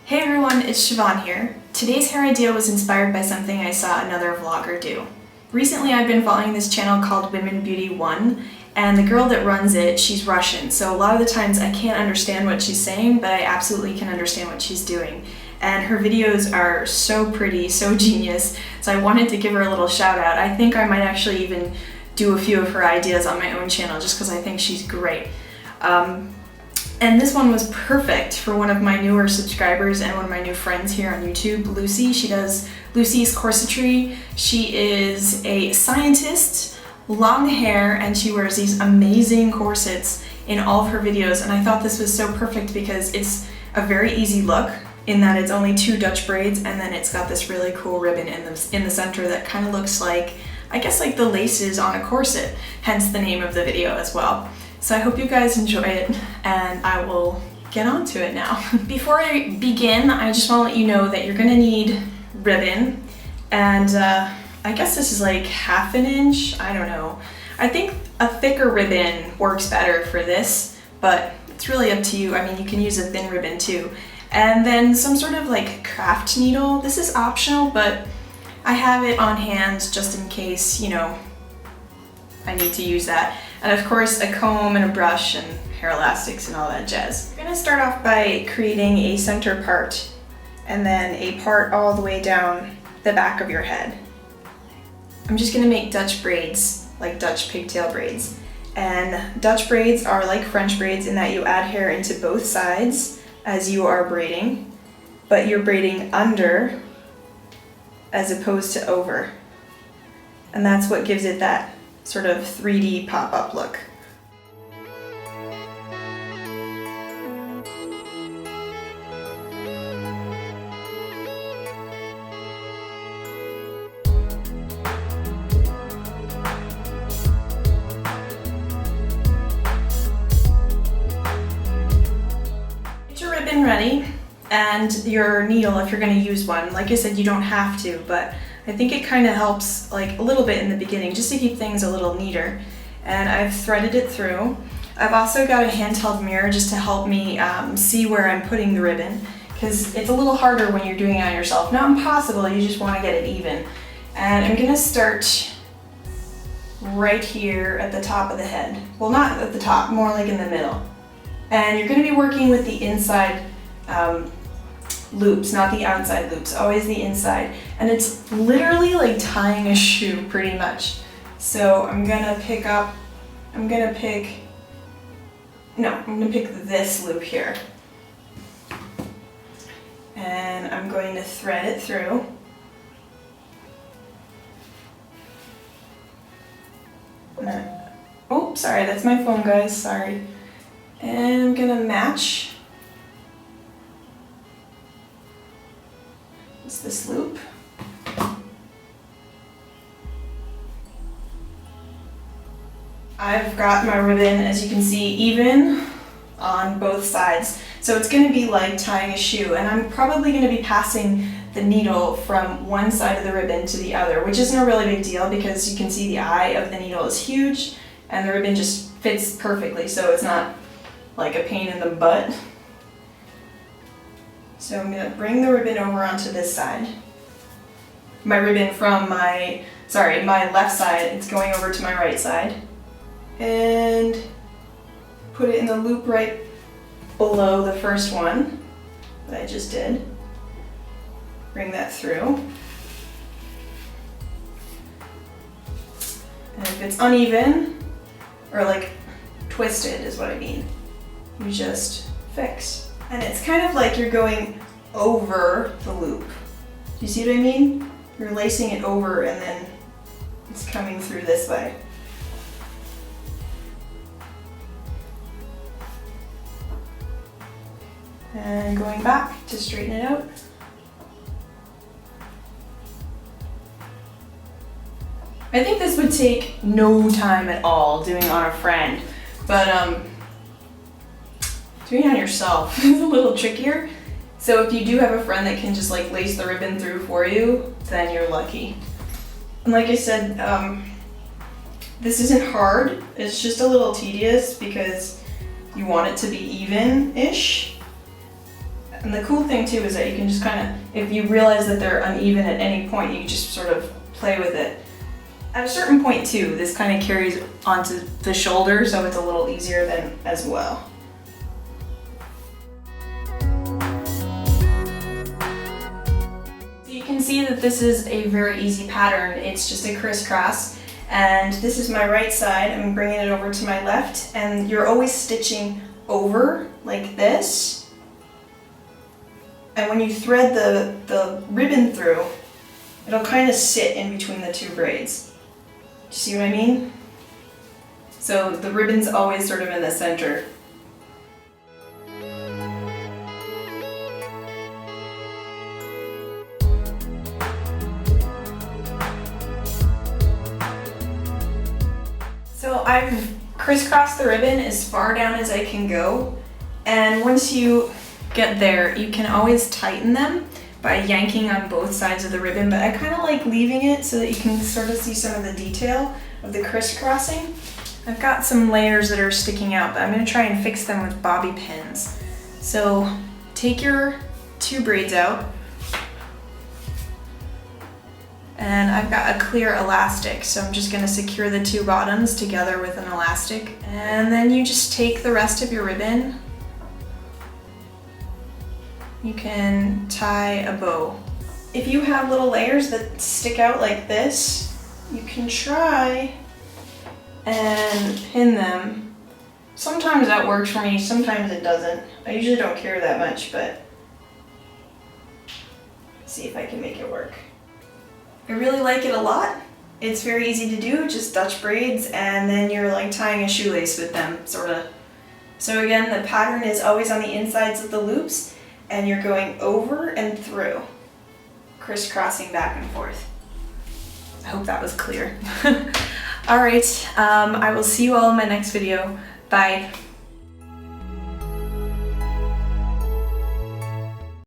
Hey everyone, it's Siobhan here. Today's hair idea was inspired by something I saw another vlogger do. Recently I've been following this channel called Women Beauty 1, and the girl that runs it, she's Russian, so a lot of the times I can't understand what she's saying, but I absolutely can understand what she's doing. And her videos are so pretty, so genius, so I wanted to give her a little shout out. I think I might actually even do a few of her ideas on my own channel just because I think she's great. And this one was perfect for one of my newer subscribers and one of my new friends here on YouTube, Lucy. She does Lucy's Corsetry. She is a scientist, long hair, and she wears these amazing corsets in all of her videos. And I thought this was so perfect because it's a very easy look in that it's only 2 Dutch braids, and then it's got this really cool ribbon in the center that kind of looks like, I guess, like the laces on a corset, hence the name of the video as well. So I hope you guys enjoy it, and I will get on to it now. Before I begin, I just want to let you know that you're gonna need ribbon, and I guess this is like 1/2 inch, I don't know. I think a thicker ribbon works better for this, but it's really up to you. I mean, you can use a thin ribbon too. And then some sort of like craft needle. This is optional, but I have it on hand just in case, you know, I need to use that. And of course, a comb and a brush and hair elastics and all that jazz. We're gonna start off by creating a center part and then a part all the way down the back of your head. I'm just gonna make Dutch braids, like Dutch pigtail braids. And Dutch braids are like French braids in that you add hair into both sides as you are braiding, but you're braiding under as opposed to over. And that's what gives it that sort of 3D pop-up look. Get your ribbon ready and your needle if you're going to use one. Like I said, you don't have to, but I think it kind of helps like a little bit in the beginning just to keep things a little neater. And I've threaded it through. I've also got a handheld mirror just to help me see where I'm putting the ribbon, because it's a little harder when you're doing it on yourself. Not impossible, you just want to get it even. And I'm going to start right here at the top of the head. Well, not at the top, more like in the middle. And you're going to be working with the inside loops, not the outside loops, always the inside. And it's literally like tying a shoe pretty much. So I'm gonna pick this loop here. And I'm going to thread it through. Oh, sorry, that's my phone, guys, sorry. And I'm gonna match this loop. I've got my ribbon, as you can see, even on both sides. So it's going to be like tying a shoe, and I'm probably going to be passing the needle from one side of the ribbon to the other, which isn't a really big deal because you can see the eye of the needle is huge and the ribbon just fits perfectly, so it's not like a pain in the butt. So I'm going to bring the ribbon over onto this side. My ribbon from my left side, it's going over to my right side. And put it in the loop right below the first one that I just did. Bring that through. And if it's uneven, or like twisted is what I mean, you just fix. And it's kind of like you're going over the loop. Do you see what I mean? You're lacing it over and then it's coming through this way. And going back to straighten it out. I think this would take no time at all doing on a friend, but doing it on yourself is a little trickier. So if you do have a friend that can just like lace the ribbon through for you, then you're lucky. And like I said, this isn't hard, it's just a little tedious because you want it to be even-ish. And the cool thing too is that you can just kind of, if you realize that they're uneven at any point, you can just sort of play with it. At a certain point too, this kind of carries onto the shoulder, so it's a little easier then as well. So you can see that this is a very easy pattern. It's just a crisscross. And this is my right side. I'm bringing it over to my left, and you're always stitching over like this. And when you thread the ribbon through, it'll kind of sit in between the two braids. Do you see what I mean? So the ribbon's always sort of in the center. So I've crisscrossed the ribbon as far down as I can go, and once you get there, you can always tighten them by yanking on both sides of the ribbon, but I kind of like leaving it so that you can sort of see some of the detail of the crisscrossing. I've got some layers that are sticking out, but I'm going to try and fix them with bobby pins. So take your two braids out, and I've got a clear elastic, so I'm just going to secure the two bottoms together with an elastic, and then you just take the rest of your ribbon. You can tie a bow. If you have little layers that stick out like this, you can try and pin them. Sometimes that works for me, sometimes it doesn't. I usually don't care that much, but see if I can make it work. I really like it a lot. It's very easy to do, just Dutch braids, and then you're like tying a shoelace with them, sort of. So again, the pattern is always on the insides of the loops, and you're going over and through, crisscrossing back and forth. I hope that was clear. All right, I will see you all in my next video. Bye.